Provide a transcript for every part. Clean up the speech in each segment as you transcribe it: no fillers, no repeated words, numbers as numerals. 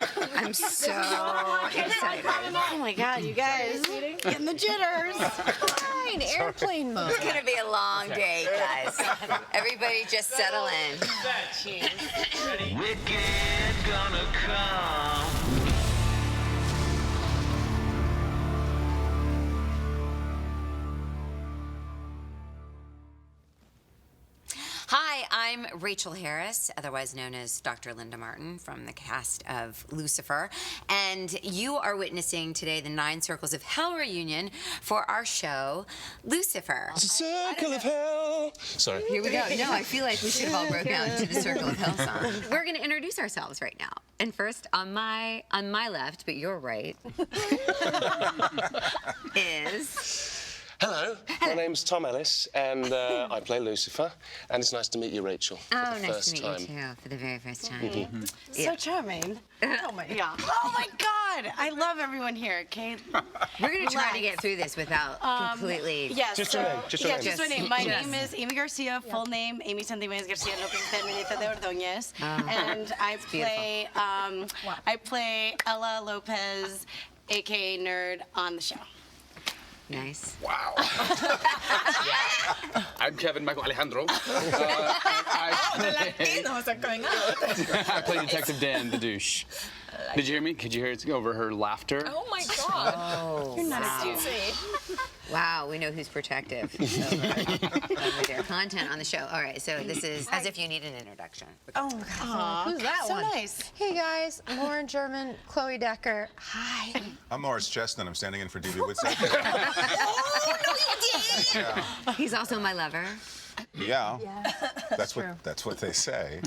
I'm so excited. Oh my God, you guys. Getting the jitters. Fine, airplane mode. It's gonna be a long day, guys. Everybody just settle in. Wicked gonna come. Hi, I'm Rachel Harris, otherwise known as Dr. Linda Martin from the cast of Lucifer, and you are witnessing today the 9 Circles of Hell reunion for our show, Lucifer. It's a circle of hell. Sorry. Here we go. No, I feel like we should have all broken out to the Circle of Hell song. We're going to introduce ourselves right now. And first, on my left, but your right, is... Hello, my name's Tom Ellis, and I play Lucifer, and it's nice to meet you, Rachel. Oh, for the nice first to meet time. you too, for the very first time. So charming. Oh my God. Oh my God. I love everyone here. Okay. We're going to try to get through this without completely... Yes. Just your name. Just your name. Just my name. My name is Amy Garcia. Full name Amy Santiago Garcia Lopez Menita de Ordóñez, and I play Ella Lopez, aka Nerd, on the show. Nice. Wow. I'm Kevin Michael Alejandro. I play Detective Dan, the douche. Did you hear me? Could you hear it over her laughter? Oh my God. Oh, You're not wow. a douche. Wow, we know who's protective with their content on the show. All right, so this is as if you need an introduction. Oh God. Who's that So one? nice. Hey guys, Lauren German, Chloe Decker. Hi. I'm Morris Chestnut. I'm standing in for D.B. Woodside. Oh, no, you did! He's also my lover. Yeah. That's what they say.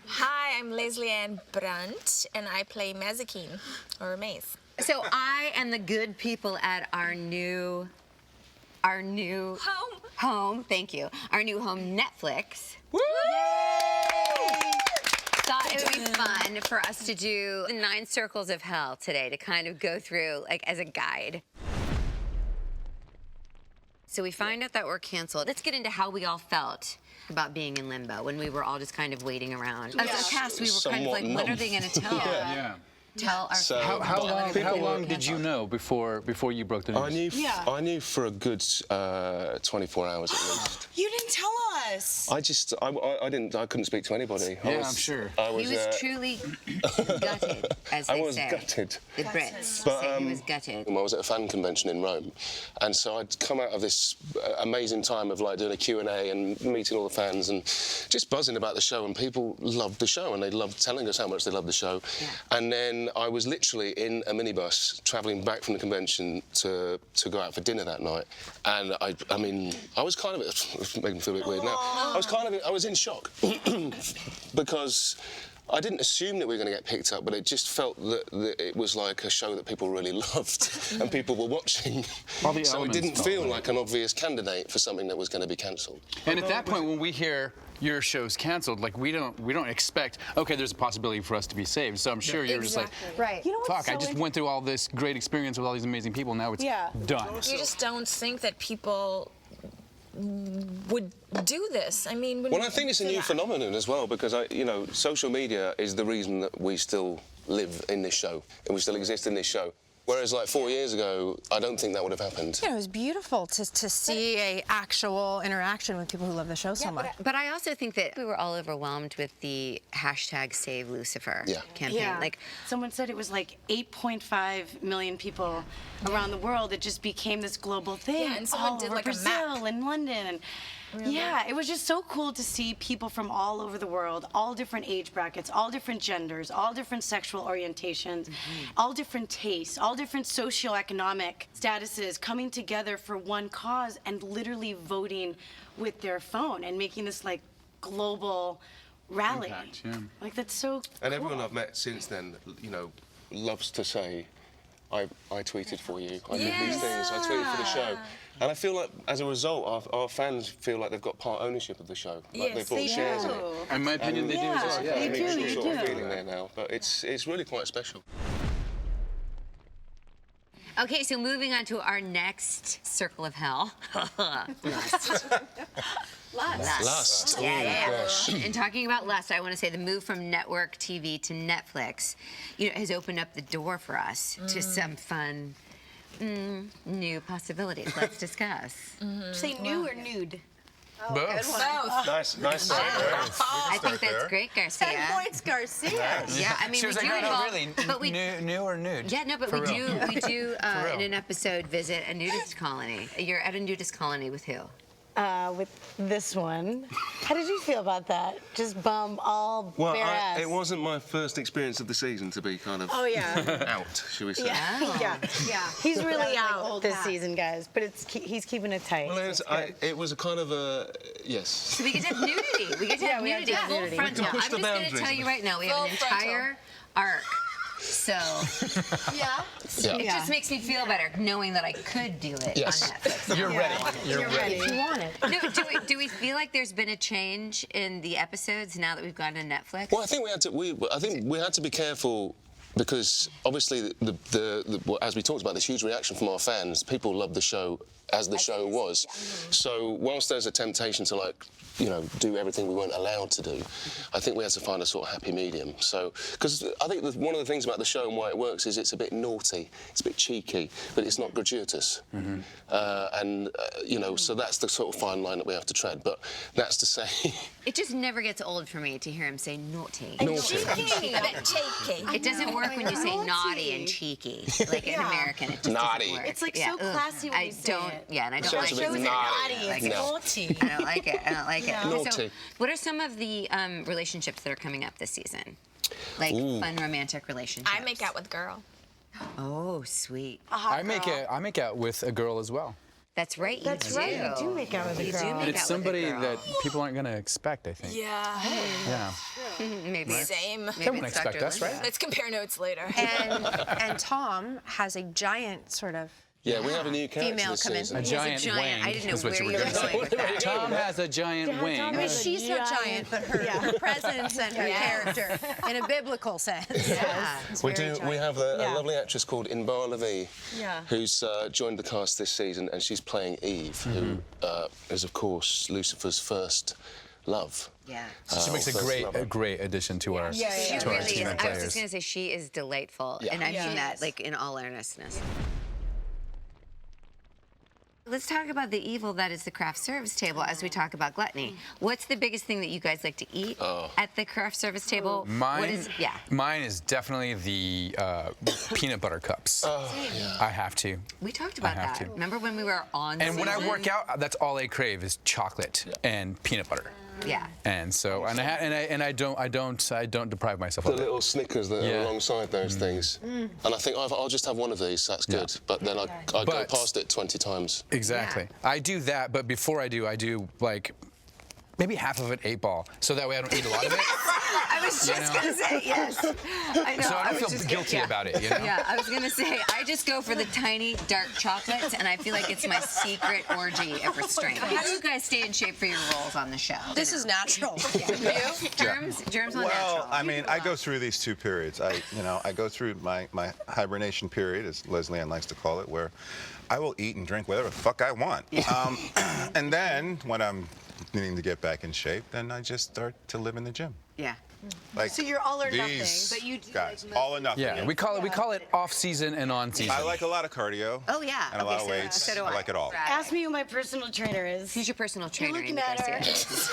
Hi, I'm Leslie Ann Brandt, and I play Mazikeen, or Maze. So I am the good people at our new home. Thank you. Our new home, Netflix. Woo! Thought it would be fun for us to do the 9 Circles of Hell today to kind of go through, like, as a guide. So we find out that we're canceled. Let's get into how we all felt about being in limbo when we were all just kind of waiting around. As a cast, we were kind of like, when are they going to tell? Yeah. Tell our So- How long did you know before you broke the news? I knew for a good 24 hours at least. You didn't tell us. I couldn't speak to anybody. Yeah, I'm sure. He was truly gutted, as they I was say. gutted. The Brits But, say he was gutted. I was at a fan convention in Rome, and so I'd come out of this amazing time of like doing a Q&A and meeting all the fans and just buzzing about the show, and people loved the show and they loved telling us how much they loved the show. Yeah. And then I was literally in a minibus travelling back from the convention to go out for dinner that night, and I mean I was kind of it's making me feel a bit weird now. I was in shock because I didn't assume that we were going to get picked up, but it just felt that it was like a show that people really loved and people were watching. All the So it elements didn't felt feel right. like an obvious candidate for something that was going to be cancelled. And at that point, when we hear your show's canceled, like we don't expect, okay, there's a possibility for us to be saved. So I'm sure you're just like, Right. You know what's fuck, I so just went through all this great experience with all these amazing people. Now it's done. You just don't think that people would do this. I mean, when Well, I think it's a new phenomenon as well because social media is the reason that we still live in this show and we still exist in this show. Whereas like 4 years ago, I don't think that would have happened. You know, it was beautiful to see a actual interaction with people who love the show so much. But I also think that we were all overwhelmed with the hashtag Save Lucifer campaign. Yeah. Like, Someone said it was like 8.5 million people around the world. It just became this global thing. Yeah, and someone all did over like a Brazil map. and London. And yeah, it was just so cool to see people from all over the world, all different age brackets, all different genders, all different sexual orientations, all different tastes, all different socioeconomic statuses coming together for one cause and literally voting with their phone and making this like global rally. Impact, yeah. Like that's so And cool. everyone I've met since then, loves to say, I tweeted for you, I did these things, I tweeted for the show. And I feel like, as a result, our fans feel like they've got part ownership of the show. Like they've bought shares in it. In my opinion, they do as well. Yeah, They I do, mean, you sort of do. feeling there now, but it's really quite special. Okay, so moving on to our next circle of hell. Lust. Lust. Yeah. Oh, gosh. And talking about lust, I want to say the move from network TV to Netflix, has opened up the door for us to some fun, new possibilities. Let's discuss. Say new or nude? Both. Nice. I think that's great, Garcia. 10 points, Garcia. Yeah, I mean, She was we like, do no, involve, really, but we new or nude? Yeah, no, but For we real. do real. in an episode visit a nudist colony. You're at a nudist colony with who? With this one. How did you feel about that? Just bum all bare ass. It wasn't my first experience of the season to be kind of Oh yeah. out, shall we say. Yeah. He's really out this season, guys. But he's keeping it tight. Well, It's good. it was a kind of a yes. So we get to have nudity. We get to have we have nudity. to have Full nudity. frontal. We can push I'm the just going to boundaries. tell you right now, we have an Full frontal. entire arc. So Yeah. it just makes me feel better knowing that I could do it Yes. on Netflix. You're ready. You're ready. If you want it. No, do we feel like there's been a change in the episodes now that we've gone to Netflix? Well, I think we had to be careful because obviously as we talked about, this huge reaction from our fans. People loved the show as the show was. So whilst there's a temptation to do everything we weren't allowed to do, I think we had to find a sort of happy medium. So because I think one of the things about the show and why it works is it's a bit naughty, it's a bit cheeky, but it's not gratuitous. So that's the sort of fine line that we have to tread. But that's to say, It just never gets old for me to hear him say naughty. naughty. Cheeky. A bit cheeky. It doesn't work when you say naughty and cheeky. Like in American, it just Naughty. doesn't work. It's like Yeah, so ugh. classy when I you say don't, it. Yeah, and I don't Sounds like a bit it. naughty. Like It's it. naughty. I don't like it. I don't like it. Naughty. So, what are some of the relationships that are coming up this season? Like fun romantic relationships. I make out with girl. Oh, sweet. I make out with a girl as well. That's right. That's right. You do make out with a You do girl. make And it's out with a somebody girl. that people aren't going to expect, I think. Yeah. Yeah. Maybe it's, Same. maybe They wouldn't it's expect Dr. us, Linda. right? Let's compare notes later. And Tom has a giant sort of Yeah, we have a new character female this come in. season. A He's giant wang I didn't know is what where you you were were gonna going with that. Tom has a giant wing. I mean, she's not giant, but her presence and her character, in a biblical sense. Yeah. We have a lovely actress called Inbar Levy, Yeah. who's joined the cast this season, and she's playing Eve, who is, of course, Lucifer's first love. Yeah. She makes first a lover. great addition to our She to our really team is. of I was just players. going to say she is delightful, and I mean that like in all earnestness. Let's talk about the evil that is the craft service table as we talk about gluttony. What's the biggest thing that you guys like to eat at the craft service table? Mine is definitely the peanut butter cups. I have to. We talked about I have that. to. Remember when we were on And when I season? work out, that's all I crave is chocolate and peanut butter. Yeah. And so, I don't deprive myself The of it. little Snickers that are alongside those things. And I think I'll just have one of these, that's good. But then I go But- past it 20 times. Exactly. Yeah. I do that, but before I do like maybe half of an 8-ball, so that way I don't eat a lot of it. I was just going to say, yes. I know. So I was don't just feel guilty about it, you know? Yeah, I was going to say, I just go for the tiny dark chocolates, and I feel like it's my secret orgy of restraint. How do you guys stay in shape for your roles on the show? This is natural. Germs on Well, natural. I mean, I go through these two periods. I go through my hibernation period, as Leslie Ann likes to call it, where I will eat and drink whatever the fuck I want. And then when I'm needing to get back in shape, then I just start to live in the gym. Yeah. Like So you're all or nothing, these but you do guys, like all or nothing. Yeah, we call it off season and on season. I like a lot of cardio. Oh, yeah. And a lot of Okay, weights. so do I like it all. Ask me who my personal trainer is. Who's your personal trainer? looking Amy at her. Garcia?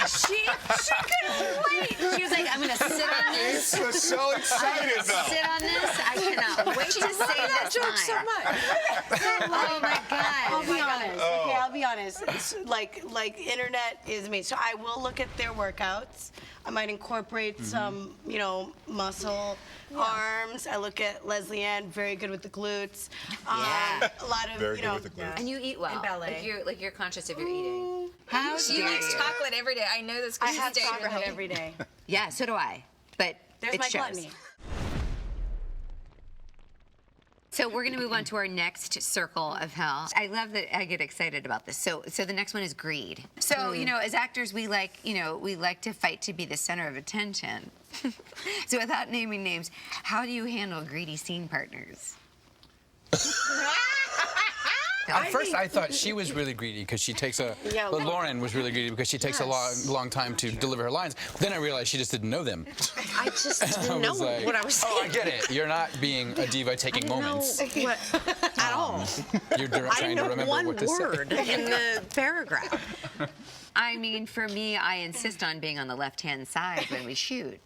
She couldn't wait. She was like, I'm going to sit on this. She was so excited, Sit on this. I cannot wait to say this Joke so line. much. Oh, my God. I'll be honest. Okay, I'll be honest. It's like internet is me. So I will look at their workouts. I might incorporate some, muscle arms. I look at Leslie Ann, very good with the glutes. Yeah. A lot of, Very good with the glutes. And you eat well. And ballet. Like you're conscious of your eating. How She dare eats you? chocolate every day. I know this I because have she's dating chocolate with every day. Yeah, so do I. But There's it my shows. gluttony. So we're going to move on to our next circle of hell. I love that I get excited about this. So the next one is greed. So, you know, as actors, we like to fight to be the center of attention. So without naming names, how do you handle greedy scene partners? At first, I thought she was really greedy because she takes well, Lauren was really greedy because she takes a long time to deliver her lines. Then I realized she just didn't know them. I just didn't know was like, what I was saying. Oh, I get it. You're not being a diva taking moments. What, at all. You're I trying didn't to know remember one what to word say. in the paragraph. I mean, for me, I insist on being on the left-hand side when we shoot.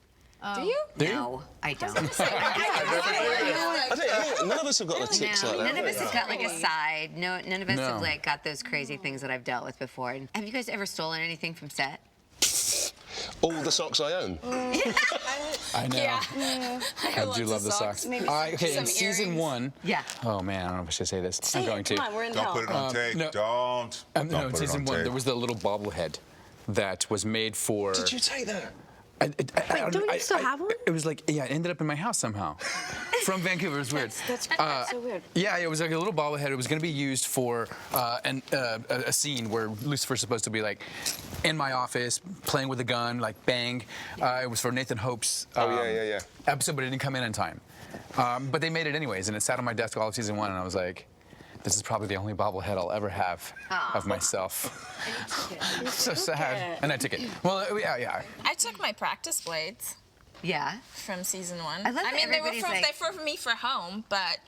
Do you? No, I don't. I think none of us have got the tics like that. None of us has got like a side. No, none of us No. have like got those crazy things that I've dealt with before. Have you guys ever stolen anything from set? All the socks I own. I know. Yeah. I do love the socks. Okay, in season 1. Yeah. Oh man, I don't know if I should say this. I'm going to. Come on, we're in Don't hell. put it on tape. no. Don't. No, Don't in put it season on 1, tape. there was the little bobblehead that was made for. Did you take that? Don't you still have one? It was like, yeah, it ended up in my house somehow. From Vancouver, it was weird. That's so weird. Yeah, it was like a little bobblehead. It was going to be used for a scene where Lucifer's supposed to be like in my office playing with a gun, like bang. It was for Nathan Hope's episode, but it didn't come in time. But they made it anyways, and it sat on my desk all of season 1, and I was like, this is probably the only bobblehead I'll ever have of myself. So sad. And I took it. Well, yeah. I took my practice blades Yeah. from season 1. I love that mean, they were everybody's for, like- they for me for home, but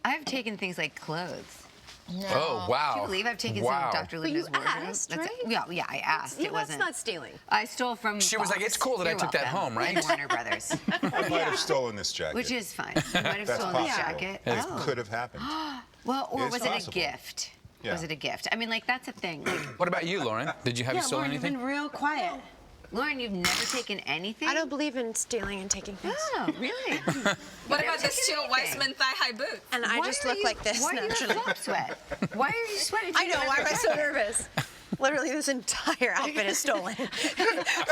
I've taken things like clothes. Oh, wow. Can you believe I've taken wow. some of Dr. Linda's wardrobe? asked, right? Yeah, I asked. Yeah, It that's wasn't. not stealing. I stole from. She was like, Fox. "It's cool that I You're took that welcome. home, right?" And Warner Brothers, I might have stolen this jacket. which is fine. You might have That's stolen possible. the jacket. It Oh. could have happened. Well, or It's was it a possible. gift? Yeah. Was it a gift? I mean, like that's a thing. Like, What about you, Lauren? Did you have you stolen Lauren, you've anything? been real quiet. Lauren, you've never taken anything? I don't believe in stealing and taking things. Oh, really? what about this Stuart anything. Weissman thigh-high boot? And I Why just are look you- like this Why do you naturally. have flop sweat? Why are you sweating? I know, why am I so nervous? Literally, this entire outfit is stolen from like the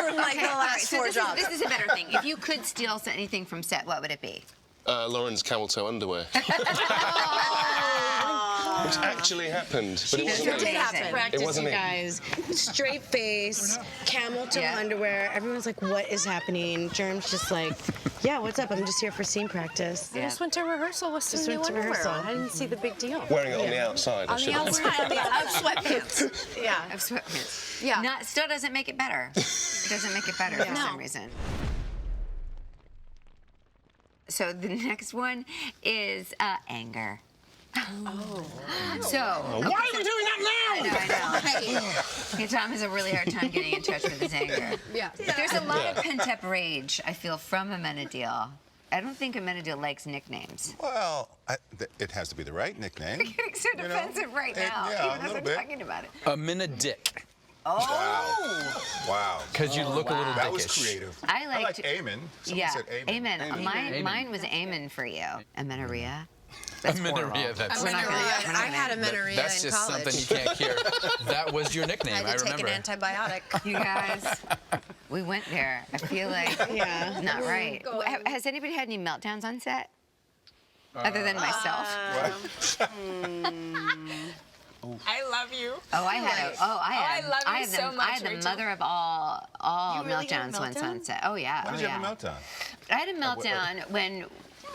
All right, last so 4 this jobs. is a better thing. If you could steal anything from set, what would it be? Lauren's camel toe underwear. Which actually happened, but it wasn't It did me. happen. Practice, It wasn't you me. guys. Straight face, camel toe Yeah. underwear. Everyone's like, what is happening? Germ's just like, yeah, what's up? I'm just here for scene practice. I just went to rehearsal with some new went to underwear rehearsal. on. I didn't see the big deal. Wearing it on the outside. I On the should have. outside of sweatpants. Yeah. Of sweatpants. Yeah. Still doesn't make it better. It doesn't make it better for some reason. So the next one is anger. Oh. So. Why are we doing that now? I know. Okay, Tom has a really hard time getting in touch with his anger. Yeah. There's a lot of pent-up rage, I feel, from Amenadiel. I don't think Amenadiel likes nicknames. Well, it has to be the right nickname. You're getting so You know, defensive right now, yeah, even a as little I'm bit. talking about it. A minute dick. Wow. Because you look a little That was dickish. creative. I liked- Amen. Someone Yeah, said amen. amen. Mine was amen for you. Amenorrhea. That's Amenorrhea, horrible. that's- We're not gonna- we're not I had gonna- amenorrhea That's in just college. something you can't hear. That was your nickname, I had to take remember. an antibiotic. You guys, we went there. I feel like it's not right. Has anybody had any meltdowns on set? Other than myself? I love you. Oh, I had. I love you had so the, much, I had the Rachel. mother of all You really had a meltdowns once meltdown? on set. Oh yeah. Why did oh, you yeah. have a meltdown? I had a meltdown when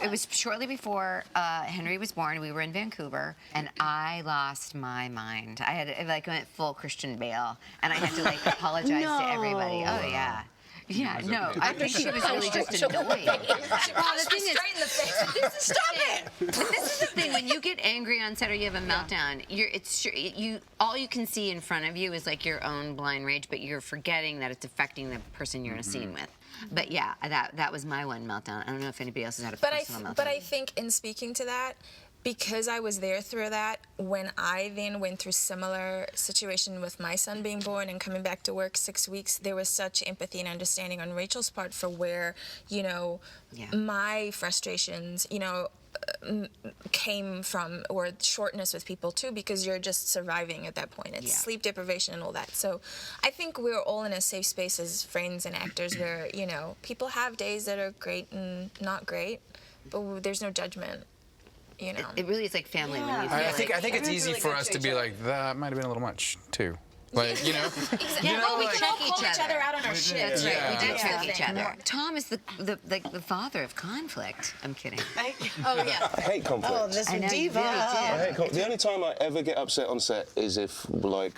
it was shortly before Henry was born. We were in Vancouver, and I lost my mind. I had like went full Christian Bale, and I had to like apologize to everybody. Oh yeah. Yeah, no, I think she was really just annoying. Well, the thing is, Straight in the face. stop it! But this is the thing: when you get angry on set or you have a meltdown, all you can see in front of you is like your own blind rage, but you're forgetting that it's affecting the person you're in a scene with. But yeah, that was my one meltdown. I don't know if anybody else has had a personal meltdown. But I think in speaking to that, because I was there through that, when I then went through similar situation with my son being born and coming back to work 6 weeks, there was such empathy and understanding on Rachel's part for where, my frustrations, came from, or shortness with people too, because you're just surviving at that point. It's sleep deprivation and all that. So I think we're all in a safe space as friends and actors where, people have days that are great and not great, but there's no judgment. you know. It really is like family when you feel I think like, it's easy for us to be like, that might have been a little much too. Like, you know. Exactly. You know, we like- can all check call each each other other. out on our shit. That's right. We do Yeah. check each other. Tom is the father of conflict. I'm kidding. Oh yeah. I hate conflict. Oh, this I know you diva. really do. I hate the only time I ever get upset on set is if, like,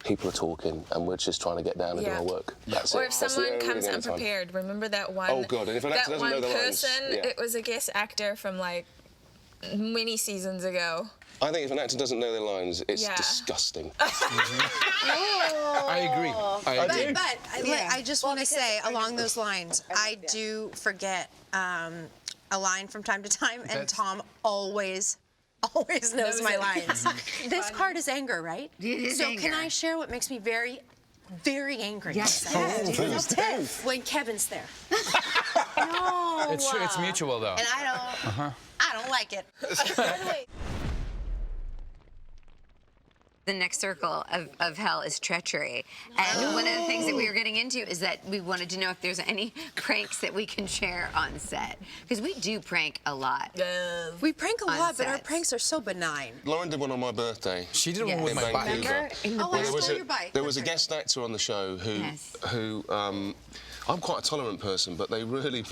people are talking and we're just trying to get down and do Yeah. our work. That's Or it. if That's the someone only comes thing anytime. unprepared, remember that one? Oh, God, and if an actor that doesn't know one the lines, person, yeah. it was a guest actor from like many seasons ago. I think if an actor doesn't know their lines, it's Yeah. disgusting. I agree. I agree. But I just want to say, along those lines, I do forget a line from time to time, and That's- Tom always knows my lines. This card is anger, right? It is so anger. can I share what makes me very, very angry? Yes. Please do. When Kevin's there. It's true. It's mutual though. And I don't like it. The next circle of hell is treachery. And one of the things that we were getting into is that we wanted to know if there's any pranks that we can share on set. Because we do prank a lot. We prank a On lot, but our sets. pranks are so benign. Lauren did one on my birthday. She did one Yes. with in my bike. Vancouver. Oh, I stole your bike. There was a guest actor on the show who, Yes. I'm quite a tolerant person, but they really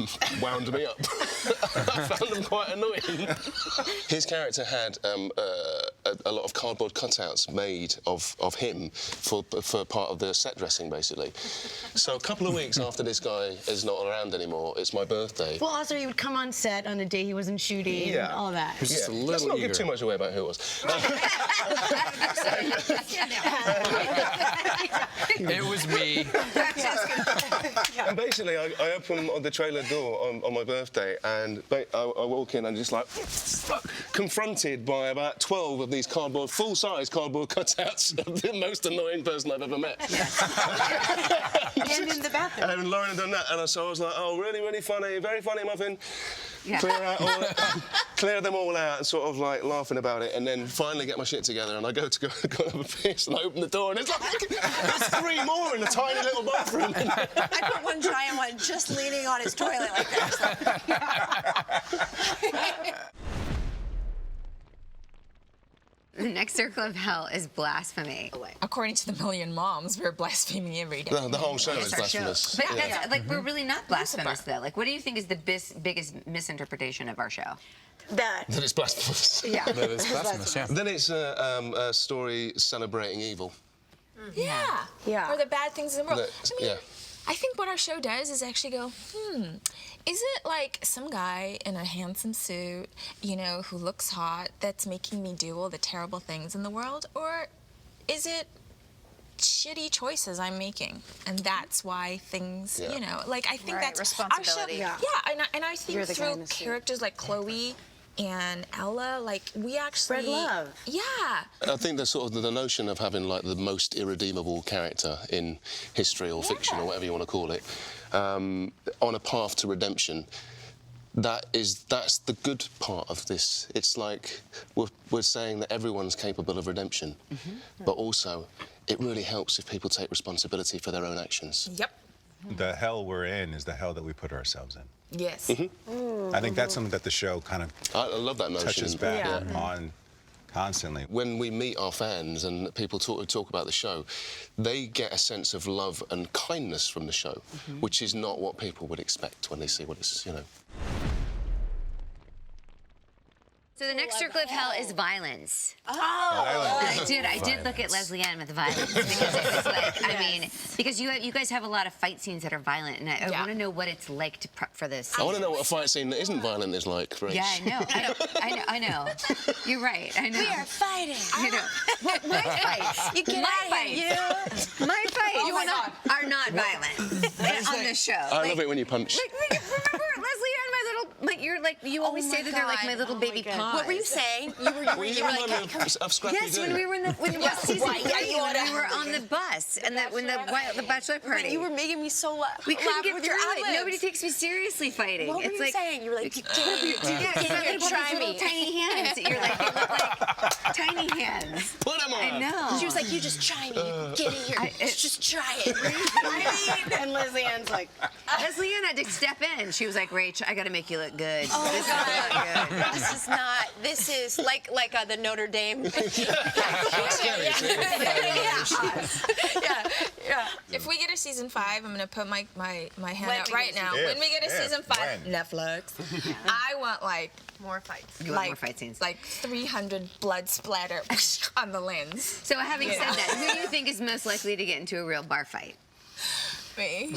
wound me up. I found them quite annoying. His character had a lot of cardboard cutouts made of him for part of the set dressing, basically. So a couple of weeks after this guy is not around anymore, it's my birthday. Well, also, he would come on set on a day he wasn't shooting and all that. Just a Let's little not eager. give too much away about who it was. It was me. And basically, I open the trailer door on my birthday, and I walk in and just like confronted by about 12 of these full-size cardboard cutouts of the most annoying person I've ever met. And in the bathroom. And Lauren had done that, and so I was like, oh, really, really funny, very funny, Muffin. Yeah. Clear them all out and sort of like laughing about it, and then finally get my shit together, and I go to have a piss, and I open the door, and it's like, there's 3 more in a tiny little bathroom. I put one giant one just leaning on his toilet like that. The next circle of hell is blasphemy. According to the Million Moms, we're blaspheming every day. The whole show is Our show. blasphemous. But that's, like, we're really not blasphemous, though. Like, what do you think is the biggest misinterpretation of our show? That. That it's blasphemous. Yeah. That is blasphemous, yeah. Then it's a story celebrating evil. Yeah. Yeah. Or the bad things in the world. That- I mean, yeah. I think what our show does is actually go, is it like some guy in a handsome suit, you know, who looks hot, that's making me do all the terrible things in the world? Or is it shitty choices I'm making? And that's why things, Yeah. you know, like I think Right, that's responsibility. Our show, yeah, and I think You're the guy in through the suit. characters like Chloe and Ella, like we actually Spread love. Yeah. I think the sort of the notion of having like the most irredeemable character in history or fiction or whatever you want to call it, on a path to redemption. That's the good part of this. It's like we're saying that everyone's capable of redemption, but also it really helps if people take responsibility for their own actions. Yep. The hell we're in is the hell that we put ourselves in. Yes. I think that's something that the show kind of I love that notion. touches back on constantly. When we meet our fans and people talk about the show, they get a sense of love and kindness from the show, which is not what people would expect when they see what it's, you know. So the next circle of hell is violence. I I did look at Leslie Ann with violence because it was like, I mean, because you guys have a lot of fight scenes that are violent, and I want to know what it's like to prep for this. I want to know what a fight scene that isn't violent is like, Rach. Yeah, I know. You're right. I know. We are fighting. You know, my fights. You get my out of fights. here, My fights my God. are not violent on the show. I love it when you punch. Like, remember Leslie Ann, my little, like you're like you always say that they're like my little baby paws. What were you saying? You were Well, you remind me of Scrappy Yes, Doo. when we were in the season right, 3, yeah, when we were on the bus and when the bachelor party. You were making me so laugh. we couldn't laugh get with through your it. ad-libs. Nobody takes me seriously fighting. What were it's you like saying? You were like, yeah, try little me. tiny hands. You're like they look like tiny hands. Put 'em on. I know. She was like, you just try me. Get in here. Just try it. And Leslie Ann's like, Leslie Ann had to step in. She was like, Rach, I got to make you look good. good. Oh, This is God. not good. This is not. This is like the Notre Dame. Yeah. If we get a season 5, I'm gonna put my hand When out we right get a now. season- When we get a If, season 5, when? Netflix, I want like More fights. You want more fight scenes. like 300 blood splatter on the lens. So having said that, who do you think is most likely to get into a real bar fight? Me.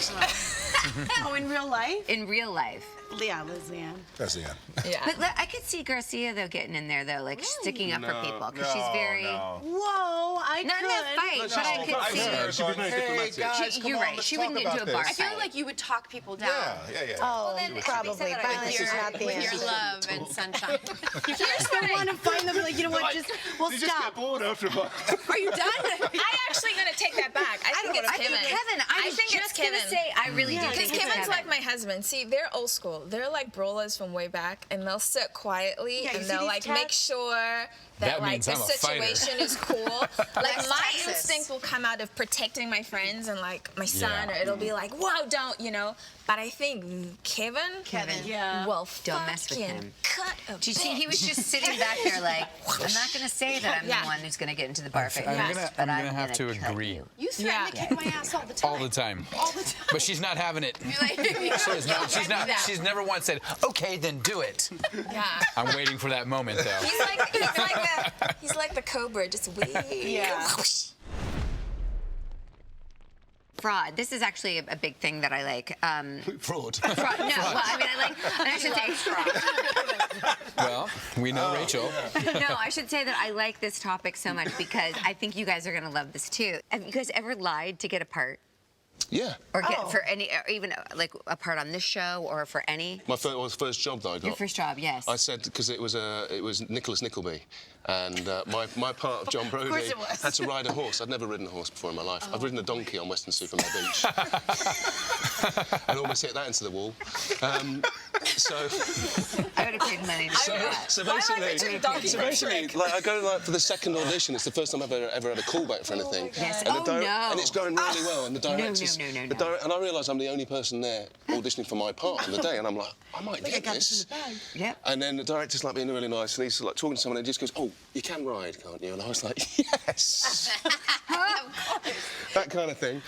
Oh, in real life? In real life. Yeah, Liz Leanne. That's the end. Yeah. But I could see Garcia, though, getting in there, though, like sticking up for people. Because she's very... No. Whoa, I Not in could. a fight, but I could see... Her going, "Hey, guys, come You're on, right. let's She talk wouldn't get into about a bar this." I feel like you would talk people down. Yeah. Oh, then it should be probably. said that I Violence would is not the With your answer. love and sunshine. You just don't want to find them. Like, you know what? Just well, You just get stop. bored after a while. Are you done? I'm actually gonna take that back. I think it's Kevin. I was think it's just gonna Kevin. say, I really do Yeah, Because think it's Kevin's Kevin. like my husband. See, they're old school. They're like brawlers from way back, and they'll sit quietly Yeah, you and see they'll these like make tats? sure that That like means the I'm a fighter. situation is cool. Like my Texas. instinct will come out of protecting my friends and like my son, Yeah. or it'll be like, "Whoa, don't," you know. But I think Kevin, Yeah. will Don't mess with fucking him. cut a Do you see, he bitch. was just sitting back there like, I'm not going to say that I'm Yeah. the one who's going to get into the bar fight I'm first, gonna- but I'm I'm gonna have to cut agree. you. You threaten Yeah. to kick my ass all the time. All the time. All the time. But she's not having it. She's She's never once said, okay, then do it. Yeah. I'm waiting for that moment, though. He's like the cobra, just weird. Yeah. Fraud. This is actually a big thing that I like. Fraud. Fraud. No, well, I mean, I like, and I should say, Well, we know Rachel. no, I should say that I like this topic so much because I think you guys are going to love this too. Have you guys ever lied to get a part? Yeah. Or get for any, or even like a part on this show or for any? My first job that I got. Your first job, yes. I said because it was Nicholas Nickleby, and my part of John Brody course it was. had to ride a horse. I'd never ridden a horse before in my life. I've ridden a donkey on Weston-super-Mare Beach, and almost hit that into the wall. So I would have paid money to do that. so Why am I picturing a donkey basically, for a trick? like I go like for the second audition. It's the first time I've ever had a callback for anything. Yes. And, Oh, no. and it's going really well. And the director's, no. and I realise I'm the only person there auditioning for my part on the day, and I'm like, I might get this. Yep. And then the director's like being really nice, and he's like talking to someone, and he just goes, "Oh, you can ride, can't you?" And I was like, "Yes." That kind of thing.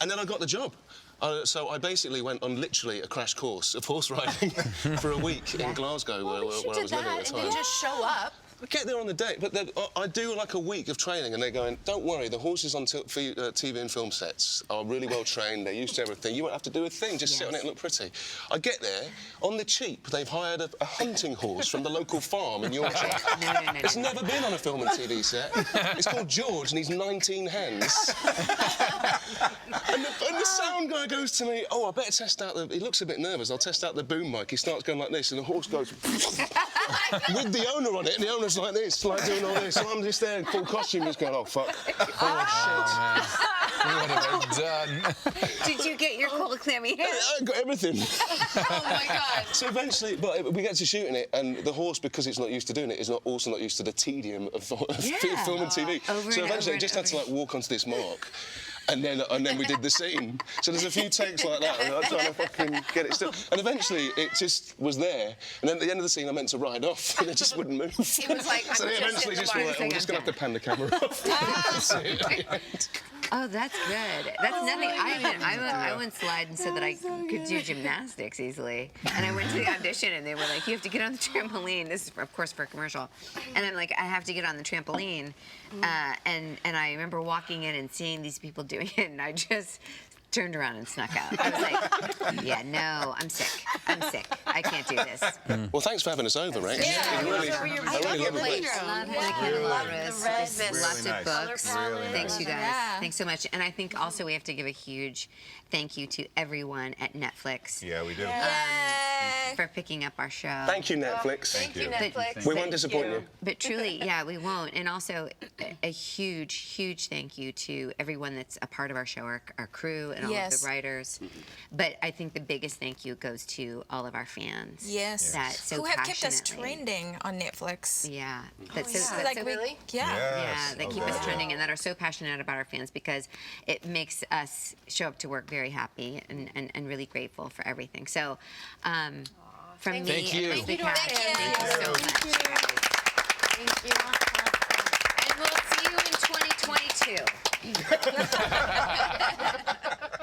And then I got the job. So I basically went on literally a crash course of horse riding for a week in Glasgow, where I was living at the and time. then just show up. I get there on the day, but I do like a week of training, and they're going, don't worry, the horses on TV and film sets are really well trained, they're used to everything, you won't have to do a thing, just sit on it and look pretty. I get there, on the cheap, they've hired a hunting horse from the local farm in Yorkshire. No. It's never been on a film and TV set. It's called George, and he's 19 hands. and the sound guy goes to me, oh, I better test out he looks a bit nervous, I'll test out the boom mic. He starts going like this, and the horse goes with the owner on it, and the owner's like this, like doing all this. So I'm just there in full costume, just going, oh, fuck. What have I done? Did you get your cold, clammy hair? I got everything. Oh my God. So eventually, but we get to shooting it, and the horse, because it's not used to doing it, is also not used to the tedium of film and TV. Over So and eventually, over I just and had to like walk onto this mark. And then we did the scene. So there's a few takes like that, and I'm trying to fucking get it still. And eventually, it just was there. And then at the end of the scene, I meant to ride off, and it just wouldn't move. It was like, so I'm they just eventually in the just bar. were like, we're just going to have to pan the camera off. That's it. Oh, that's good. That's nothing. I once lied and said that I could do gymnastics easily. And I went to the audition, and they were like, you have to get on the trampoline. This is, of course, for a commercial. And I'm like, I have to get on the trampoline. And I remember walking in and seeing these people doing it, and I just turned around and snuck out. I was like, yeah, no, I'm sick. I can't do this. Well, thanks for having us over, Rach. Yeah, I really I love love your the place. playroom. I love having Really a lot nice. of The red Lots Really of nice. books. Really Thanks, nice. you guys. Yeah. Thanks so much. And I think also we have to give a huge thank you to everyone at Netflix Yeah, we do. Yay. for picking up our show. Thank you, Netflix. Thank you, you. Netflix. We won't disappoint you. But truly, yeah, we won't. And also, a huge, huge thank you to everyone that's a part of our show, our crew and all of Yes. the writers. But I think the biggest thank you goes to all of our fans. Yes. That so Who have kept us passionately- trending on Netflix. Yeah. That's yeah. so, Like that's so really? Yeah. Yeah, Yes. that keep us trending and that are so passionate about our fans because it makes us show up to work very happy and really grateful for everything. So, from me Thank you. and the Thank cast. Thank you so much, guys. Thank you. And we'll see you in 2022.